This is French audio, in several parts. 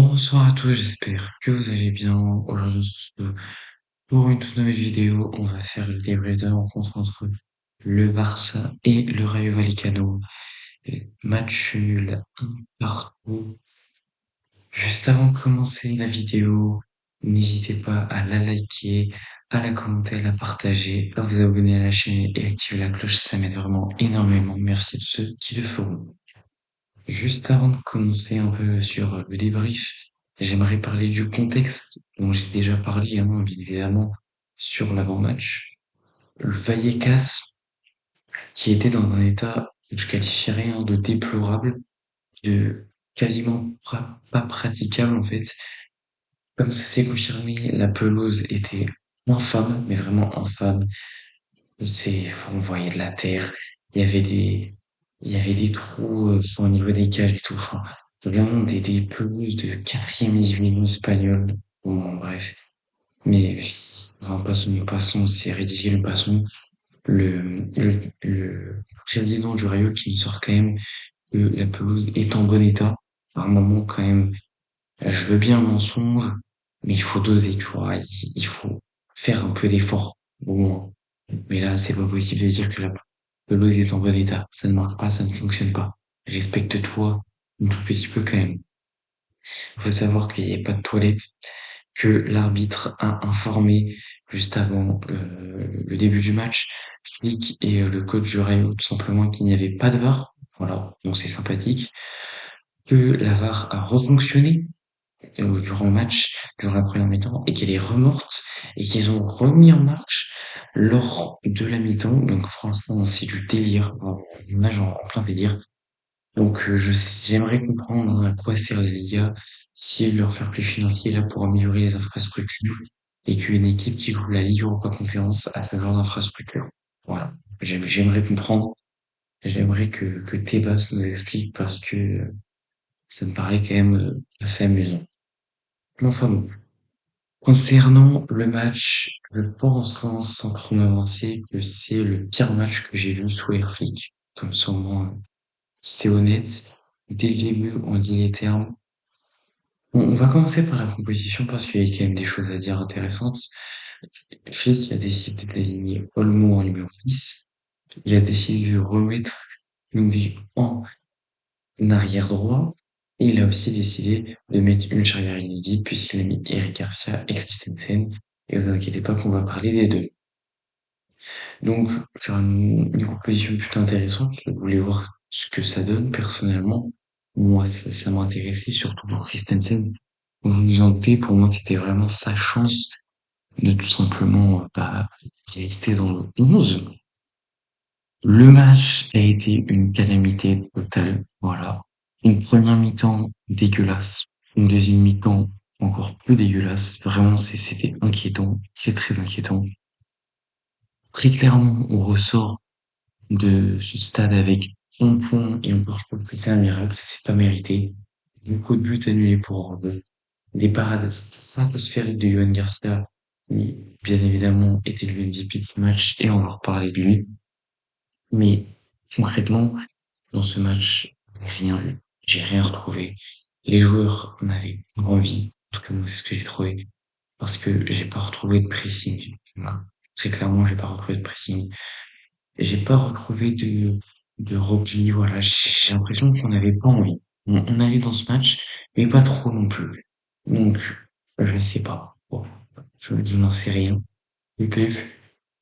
Bonsoir à tous, j'espère que vous allez bien. Aujourd'hui, on se retrouve pour une toute nouvelle vidéo. On va faire le débrief de la rencontre entre le Barça et le Rayo Vallecano. Match nul, un partout. Juste avant de commencer la vidéo, n'hésitez pas à la liker, à la commenter, à la partager, à vous abonner à la chaîne et activer la cloche, ça m'aide vraiment énormément. Merci à tous ceux qui le feront. Juste avant de commencer un peu sur le débrief, j'aimerais parler du contexte dont j'ai déjà parlé, hein, bien évidemment, sur l'avant-match. Le Vallecas, qui était dans un état que je qualifierais de déplorable, de quasiment pas praticable en fait. Comme ça s'est confirmé, la pelouse était infâme, mais vraiment infâme. On voyait de la terre, il y avait des, il y avait des trous, au niveau des cages et tout. Enfin, vraiment des pelouses de quatrième division espagnole. Bon, bref. Mais, enfin, passons, c'est ridicule, passons. Le président du Rayo qui sort quand même que la pelouse est en bon état. À un moment, quand même, je veux bien un mensonge, mais il faut doser, tu vois. Il faut faire un peu d'effort, au moins. Mais là, c'est pas possible de dire que la pelouse est en bon état. Ça ne marche pas, ça ne fonctionne pas. Respecte-toi un tout petit peu quand même. Il faut savoir qu'il n'y a pas de toilette, que l'arbitre a informé juste avant le début du match, Flick et le coach du Rayo, tout simplement qu'il n'y avait pas de VAR. Voilà, donc c'est sympathique. Que la VAR a refonctionné durant le match, durant la première mi-temps, et qu'elle est remorte, et qu'ils ont remis en marche lors de la mi-temps. Donc franchement, c'est du délire. On nage en plein délire. Donc j'aimerais comprendre à quoi sert la Liga, si leur fair play financier est là pour améliorer les infrastructures, et qu'une équipe qui joue la Ligue Europa Conférence a ce genre d'infrastructure. Voilà. J'aimerais comprendre. J'aimerais que Tebas nous explique parce que ça me paraît quand même assez amusant. Enfin bon. Concernant le match, je pense, hein, sans trop m'avancer, que c'est le pire match que j'ai vu sous Airflick. Comme ça, au moins, c'est honnête. Dès le début, on dit les termes. On va commencer par la composition parce qu'il y a quand même des choses à dire intéressantes. Flick a décidé d'aligner Olmo en numéro 10. Il a décidé de remettre Koundé en arrière droit. Et il a aussi décidé de mettre une charnière inédite puisqu'il a mis Eric Garcia et Christensen. Et vous inquiétez pas qu'on va parler des deux. Donc, c'est une composition plutôt intéressante. Je voulais voir ce que ça donne personnellement. Moi, ça m'a intéressé, surtout pour Christensen. Vous vous en doutez, pour moi, c'était vraiment sa chance de tout simplement rester dans le 11. Le match a été une calamité totale. Voilà. Une première mi-temps dégueulasse. Une deuxième mi-temps encore plus dégueulasse. Vraiment, c'était inquiétant. C'est très inquiétant. Très clairement, on ressort de ce stade avec un point et encore je trouve que c'est un miracle, c'est pas mérité. Beaucoup de buts annulés pour des parades stratosphériques de Yohan Garcia, qui bien évidemment était le MVP de ce match et on va reparler de lui. Mais concrètement, dans ce match, rien eu. J'ai rien retrouvé. Les joueurs n'avaient pas envie. En tout cas, moi, c'est ce que j'ai trouvé. Parce que j'ai pas retrouvé de pressing. Voilà. Très clairement, j'ai pas retrouvé de pressing. J'ai pas retrouvé de repli, voilà. J'ai l'impression qu'on n'avait pas envie. On allait dans ce match, mais pas trop non plus. Donc, je sais pas. Bon, je n'en sais rien. Peut-être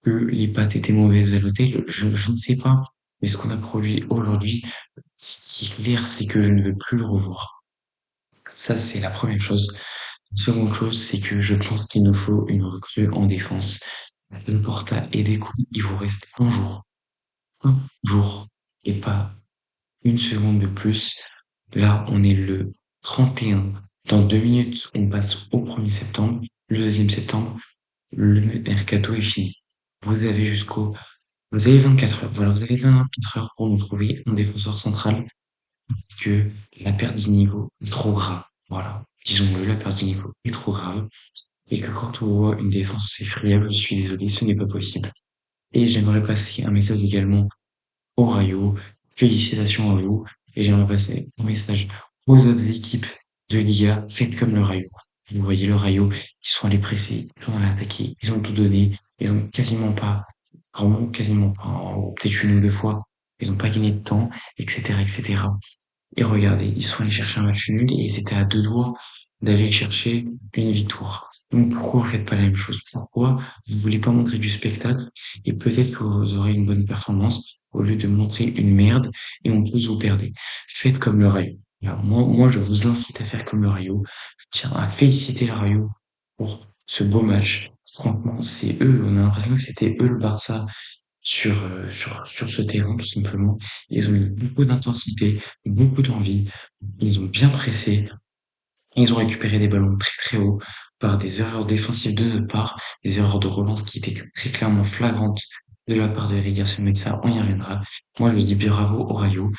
que les pâtes étaient mauvaises à l'hôtel, je ne sais pas. Mais ce qu'on a produit aujourd'hui, ce qui est clair, c'est que je ne veux plus le revoir. Ça, c'est la première chose. La seconde chose, c'est que je pense qu'il nous faut une recrue en défense. Le Porta et des coups, il vous reste un jour et pas une seconde de plus. Là, on est le 31. Dans 2 minutes, on passe au 1er septembre. Le 2e septembre, le mercato est fini. Vous avez jusqu'au, vous avez 24 heures. Voilà, vous avez 24 heures pour nous trouver un défenseur central parce que la perte d'Inigo est trop grave. Voilà. Disons-le, la perte d'Inigo est trop grave. Et que quand on voit une défense aussi friable, je suis désolé, ce n'est pas possible. Et j'aimerais passer un message également au Rayo. Félicitations à vous. Et j'aimerais passer un message aux autres équipes de Liga, faites comme le Rayo. Vous voyez le Rayo, ils sont allés presser, ils sont allés attaquer, ils ont tout donné, ils ont quasiment pas, vraiment quasiment pas, peut-être une ou deux fois, ils ont pas gagné de temps, etc., etc. Et regardez, ils sont allés chercher un match nul et ils étaient à deux doigts d'aller chercher une victoire. Donc pourquoi vous faites pas la même chose? Pourquoi vous voulez pas montrer du spectacle et peut-être que vous aurez une bonne performance au lieu de montrer une merde et en plus vous perdez. Faites comme le Rayo. Alors moi, je vous incite à faire comme le Rayo. Je tiens à féliciter le Rayo pour ce beau match. Franchement, c'est eux. On a l'impression que c'était eux le Barça sur ce terrain, tout simplement. Ils ont eu beaucoup d'intensité, beaucoup d'envie. Ils ont bien pressé. Ils ont récupéré des ballons très très haut par des erreurs défensives de notre part, des erreurs de relance qui étaient très clairement flagrantes de la part de Eric Garcia, mais ça, on y reviendra. Moi, je dis bravo au Rayo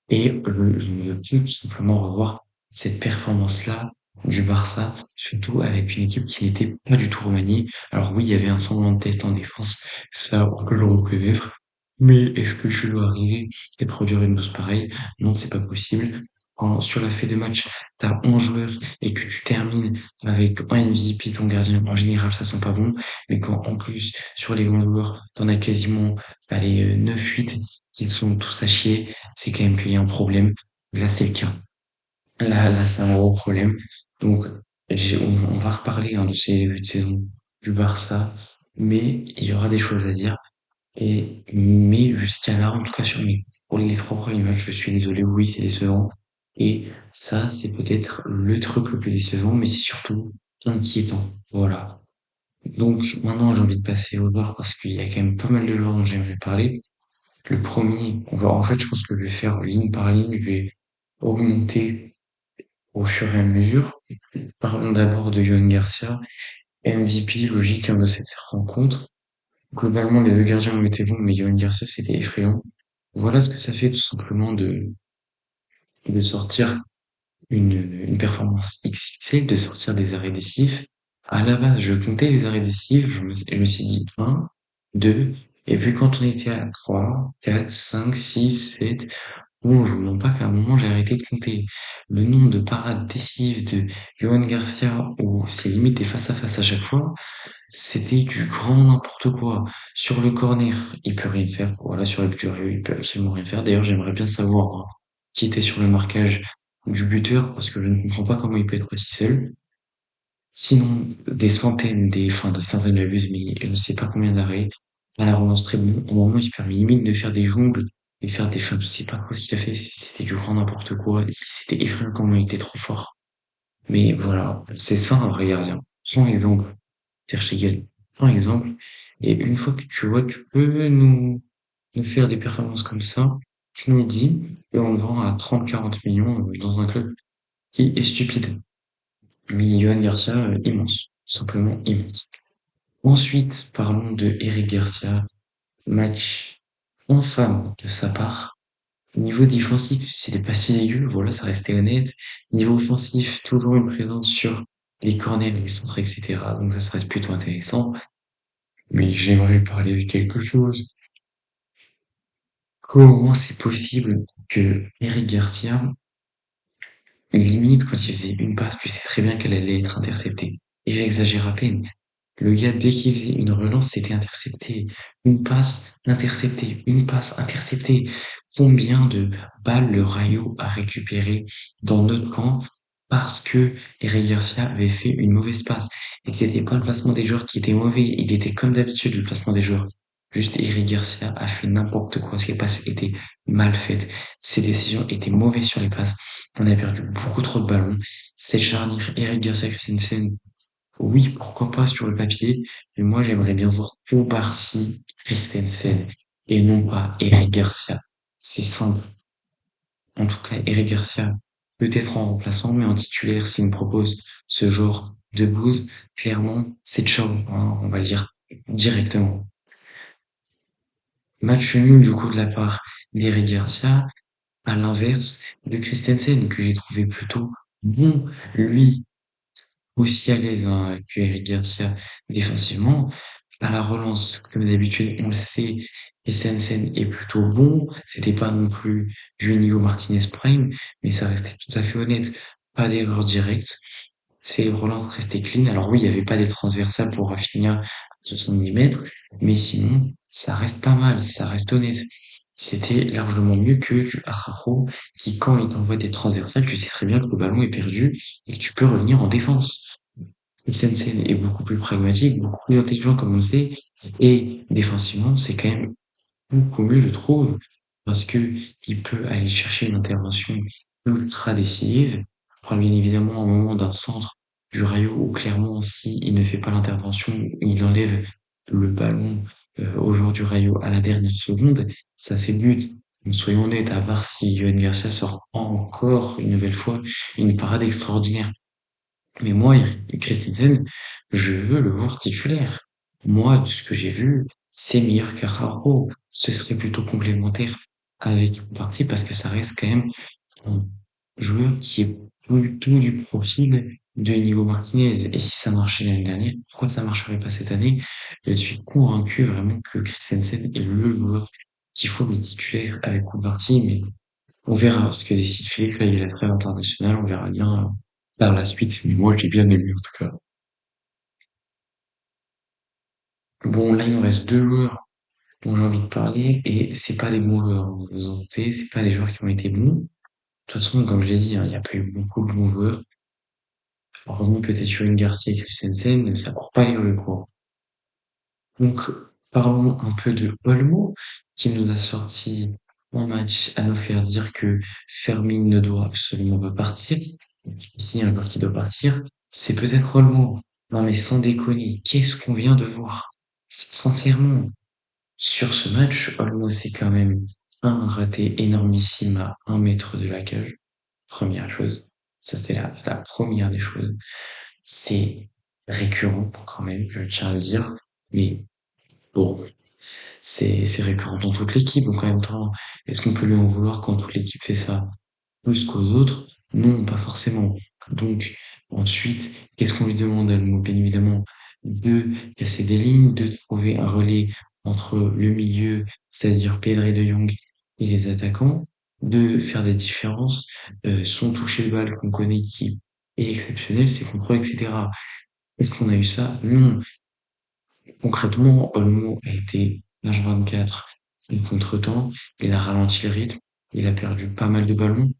et je ne veux plus tout simplement revoir cette performance-là du Barça, surtout avec une équipe qui n'était pas du tout remaniée. Alors oui, il y avait un semblant de test en défense, ça, on peut le reconnaître. Mais est-ce que je dois arriver et produire une dose pareille? Non, c'est pas possible. Quand, sur la feuille de match, t'as 11 joueurs et que tu termines avec un MVP, ton gardien, en général, ça sent pas bon. Mais quand, en plus, sur les bons joueurs, t'en as quasiment, allez, 9-8 qui sont tous à chier, c'est quand même qu'il y a un problème. Là, c'est le cas. Là, c'est un gros problème. Donc, on va reparler hein, de ces débuts de saison du Barça, mais il y aura des choses à dire. Mais jusqu'à là, en tout cas pour les trois premiers matchs, je suis désolé, oui, c'est décevant. Et ça, c'est peut-être le truc le plus décevant, mais c'est surtout inquiétant. Voilà. Donc, maintenant, j'ai envie de passer au joueurs parce qu'il y a quand même pas mal de joueurs dont j'aimerais parler. Le premier, en fait, je pense que je vais faire ligne par ligne, je vais augmenter au fur et à mesure. Parlons d'abord de Yohan Garcia, MVP logique hein, de cette rencontre. Globalement, les deux gardiens ont été bons, mais Yohan Garcia, c'était effrayant. Voilà ce que ça fait tout simplement de sortir une performance XXL, de sortir des arrêts décisifs. À la base, je comptais les arrêts décisifs, je me suis dit un, deux, et puis quand on était à 3, 4, 5, 6, 7, bon, je vous mens pas qu'à un moment, j'ai arrêté de compter. Le nombre de parades décisives de Yohan Garcia, où c'est limite des face à face à chaque fois, c'était du grand n'importe quoi. Sur le corner, il peut rien faire. Voilà, sur le but du Rayo, il peut absolument rien faire. D'ailleurs, j'aimerais bien savoir hein, qui était sur le marquage du buteur, parce que je ne comprends pas comment il peut être aussi seul. Sinon, des centaines d'abus, mais je ne sais pas combien d'arrêts. À la relance très bon. Au moment, il se permet limite de faire des jongles et faire des fins. Je sais pas quoi ce qu'il a fait. C'était du grand n'importe quoi. C'était effrayant comment il était trop fort. Mais voilà, c'est ça un vrai gardien. Sans exemple. Ter Stegen, par exemple. Et une fois que tu vois, tu peux nous faire des performances comme ça, tu nous le dis, et on le vend à 30-40 millions dans un club qui est stupide. Mais Johan Garcia, immense. Simplement immense. Ensuite, parlons de Eric Garcia. Match infâme de sa part. Niveau défensif, c'était pas si dégueu, voilà, ça restait honnête. Niveau offensif, toujours une présence sur les corners, les centres, etc. Donc ça reste plutôt intéressant. Mais j'aimerais parler de quelque chose. Comment c'est possible que Eric Garcia, limite quand il faisait une passe, tu sais très bien qu'elle allait être interceptée. Et j'exagère à peine. Le gars, dès qu'il faisait une relance, c'était intercepté. Une passe interceptée, une passe interceptée. Combien de balles le Rayo a récupéré dans notre camp parce que Eric Garcia avait fait une mauvaise passe. Et c'était pas le placement des joueurs qui était mauvais, il était comme d'habitude le placement des joueurs. Juste Eric Garcia a fait n'importe quoi, ses passes étaient mal faites, ses décisions étaient mauvaises sur les passes. On a perdu beaucoup trop de ballons. Cette charnière Eric Garcia Christensen, oui, pourquoi pas sur le papier, mais moi j'aimerais bien voir Koubarsi Christensen et non pas Eric Garcia. C'est simple. En tout cas, Eric Garcia peut être en remplaçant, mais en titulaire, s'il me propose ce genre de bouse, clairement, c'est ciao, hein, on va le dire directement. Match nul du coup de la part d'Eric Garcia, à l'inverse de Christensen, que j'ai trouvé plutôt bon. Lui, aussi à l'aise hein, que Eric Garcia défensivement. À la relance, comme d'habitude, on le sait, Christensen est plutôt bon. C'était pas non plus Juninho Martinez Prime, mais ça restait tout à fait honnête. pas d'erreur directe. Ces relances restaient clean. Alors oui, il y avait pas des transversales pour Rafinha à 70 mètres, mais sinon, ça reste pas mal, ça reste honnête. C'était largement mieux que du Araujo qui, quand il t'envoie des transversales, tu sais très bien que le ballon est perdu et que tu peux revenir en défense. Christensen est beaucoup plus pragmatique, beaucoup plus intelligent comme on le sait, et défensivement, c'est quand même beaucoup mieux, je trouve, parce que il peut aller chercher une intervention ultra décisive. Je parle bien évidemment au moment d'un centre du Rayo où clairement, si il ne fait pas l'intervention, il enlève le ballon au joueur du Rayo à la dernière seconde, ça fait but. Donc, soyons honnêtes, à part si Yohan Garcia sort encore une nouvelle fois une parade extraordinaire. Mais moi, Christensen, je veux le voir titulaire. Moi, de ce que j'ai vu, c'est meilleur qu'Araujo. Ce serait plutôt complémentaire avec Partey parce que ça reste quand même un joueur qui est plutôt du profil de Inigo Martinez. Et si ça marchait l'année dernière, pourquoi ça marcherait pas cette année? Je suis convaincu vraiment que Christensen est le joueur qu'il faut mettre titulaire avec Partey, mais on verra ce que décide Philippe. Là, il y a la trêve internationale, on verra bien par la suite. Mais moi, j'ai bien aimé en tout cas. Bon, là, il nous reste deux joueurs dont j'ai envie de parler et c'est pas des bons joueurs. Vous vous en doutez, c'est pas des joueurs qui ont été bons. De toute façon, comme je l'ai dit, hein, il n'y a pas eu beaucoup de bons joueurs. Hormis peut-être Yuri Garcia et Christensen, ça court pas les rues, quoi. Donc, parlons un peu de Olmo, qui nous a sorti un match à nous faire dire que Fermin ne doit absolument pas partir. Si un joueur qui doit partir, c'est peut-être Olmo. Non mais sans déconner, qu'est-ce qu'on vient de voir? Sincèrement, sur ce match, Olmo c'est quand même un raté énormissime à 1 mètre de la cage. Première chose. Ça c'est la première des choses. C'est récurrent quand même, je tiens à le dire. Mais bon, c'est récurrent dans toute l'équipe, donc en même temps, est-ce qu'on peut lui en vouloir quand toute l'équipe fait ça plus qu'aux autres? Non, pas forcément. Donc, ensuite, qu'est-ce qu'on lui demande à nous? Bien évidemment, de casser des lignes, de trouver un relais entre le milieu, c'est-à-dire Pedri de Jong et les attaquants, de faire des différences, son toucher de balle qu'on connaît qui est exceptionnel, ses contrôles, etc. Est-ce qu'on a eu ça? Non. Concrètement, Olmo a été H24 en contretemps, il a ralenti le rythme, il a perdu pas mal de ballons,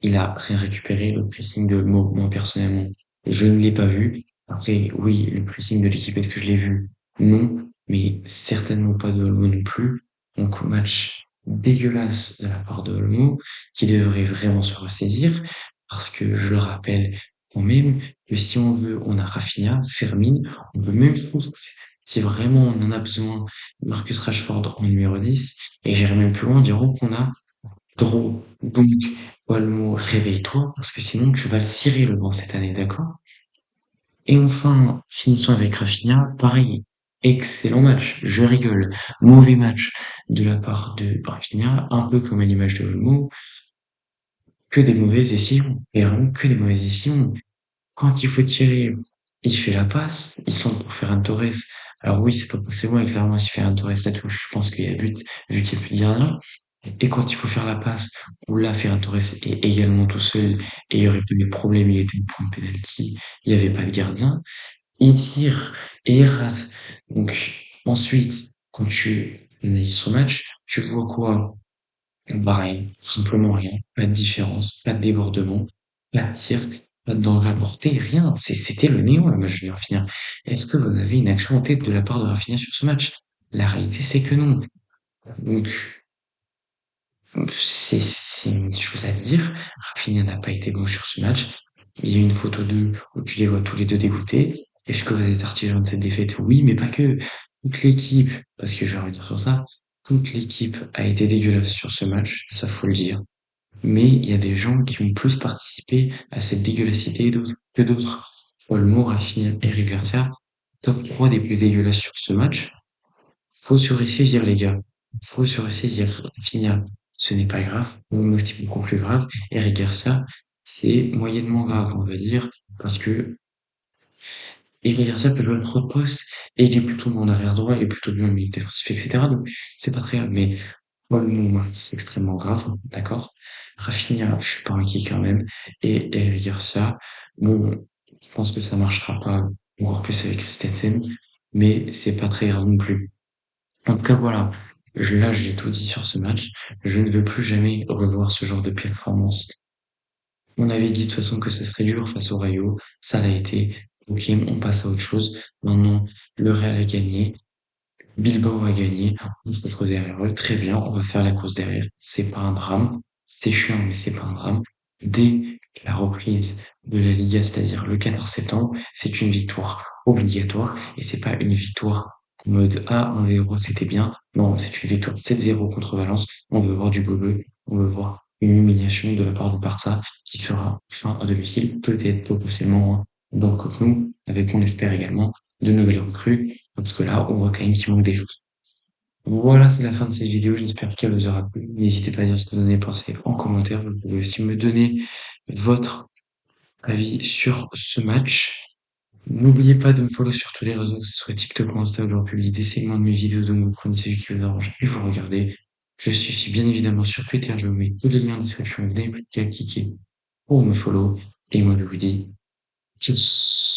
il a rien récupéré, le pressing de Olmo, moi personnellement, je ne l'ai pas vu. Après, oui, le pressing de l'équipe, est-ce que je l'ai vu? Non, mais certainement pas de Olmo non plus. Donc, match dégueulasse de la part de Olmo, qui devrait vraiment se ressaisir, parce que je le rappelle quand même que si on veut, on a Rafinha, Fermin, on peut même chose, si vraiment on en a besoin, Marcus Rashford en numéro 10, et j'irai même plus loin, diront qu'on a Drôle. Donc, Olmo, réveille-toi, parce que sinon tu vas le cirer le banc cette année, d'accord? Et enfin, finissons avec Rafinha, pareil. Excellent match, je rigole. Mauvais match de la part de Rafinha, un peu comme à l'image de Olmo, que des mauvaises décisions. Et vraiment que des mauvaises décisions. Quand il faut tirer, il fait la passe, il centre pour Ferran Torres. Alors oui, c'est pas forcément, et clairement, si Ferran Torres la touche, je pense qu'il y a but, vu qu'il n'y a plus de gardien. Et quand il faut faire la passe, où là, Ferran Torres est également tout seul, et il y aurait pas de problème, il était au point de penalty, il n'y avait pas de gardien. Il tire, et il rate. Donc, ensuite, quand tu analyses son match, tu vois quoi? Bah rien, tout simplement rien. Pas de différence, pas de débordement, pas de tir, pas de danger apporté, rien. C'était le néant, le match de Rafinha. Est-ce que vous avez une action en tête de la part de Rafinha sur ce match? La réalité, c'est que non. Donc, c'est une chose à dire. Rafinha n'a pas été bon sur ce match. Il y a une photo d'eux où tu les vois tous les deux dégoûtés. Est-ce que vous êtes artisan de cette défaite? Oui, mais pas que. Toute l'équipe, parce que je vais revenir sur ça, toute l'équipe a été dégueulasse sur ce match, ça faut le dire. Mais il y a des gens qui ont plus participé à cette dégueulassité que d'autres. Olmo, Rafinha, Eric Garcia, top 3 des plus dégueulasses sur ce match. Faut se ressaisir, les gars. Faut se ressaisir. Rafinha, ce n'est pas grave. Olmo, c'est beaucoup plus grave. Eric Garcia, c'est moyennement grave, on va dire, parce que Eric Garcia peut jouer trop de postes et il est plutôt bon en arrière droit, il est plutôt bon en milieu défensif, etc. Donc, c'est pas très grave. Mais Moi, c'est extrêmement grave, d'accord? Rafinha, je suis pas inquiet quand même. Et Eric Garcia, bon, je pense que ça marchera pas encore plus avec Christensen, mais c'est pas très grave non plus. En tout cas, voilà. Là, j'ai tout dit sur ce match. Je ne veux plus jamais revoir ce genre de performance. On avait dit de toute façon que ce serait dur face au Rayo. Ça l'a été. Ok, on passe à autre chose. Maintenant, le Real a gagné. Bilbao a gagné. On se retrouve derrière eux. Très bien. On va faire la course derrière. C'est pas un drame. C'est chiant, mais c'est pas un drame. Dès la reprise de la Liga, c'est-à-dire le 14 septembre, c'est une victoire obligatoire et c'est pas une victoire en mode ah, 1-0, c'était bien. Non, c'est une victoire 7-0 contre Valence. On veut voir du beau jeu. On veut voir une humiliation de la part du Barça qui sera fin à domicile, peut-être potentiellement, hein. Donc nous, avec on espère également de nouvelles recrues, parce que là, on voit quand même qu'il manque des choses. Voilà, c'est la fin de cette vidéo. J'espère qu'elle vous aura plu. N'hésitez pas à dire ce que vous en avez pensé en commentaire. Vous pouvez aussi me donner votre avis sur ce match. N'oubliez pas de me follow sur tous les réseaux, que ce soit TikTok ou Insta, où je publie des segments de mes vidéos, donc vous prenez celui qui vous arrange et vous regardez. Je suis aussi bien évidemment sur Twitter, je vous mets tous les liens en description, vous n'avez plus qu'à cliquer pour me follow, et moi je vous dis tchuss.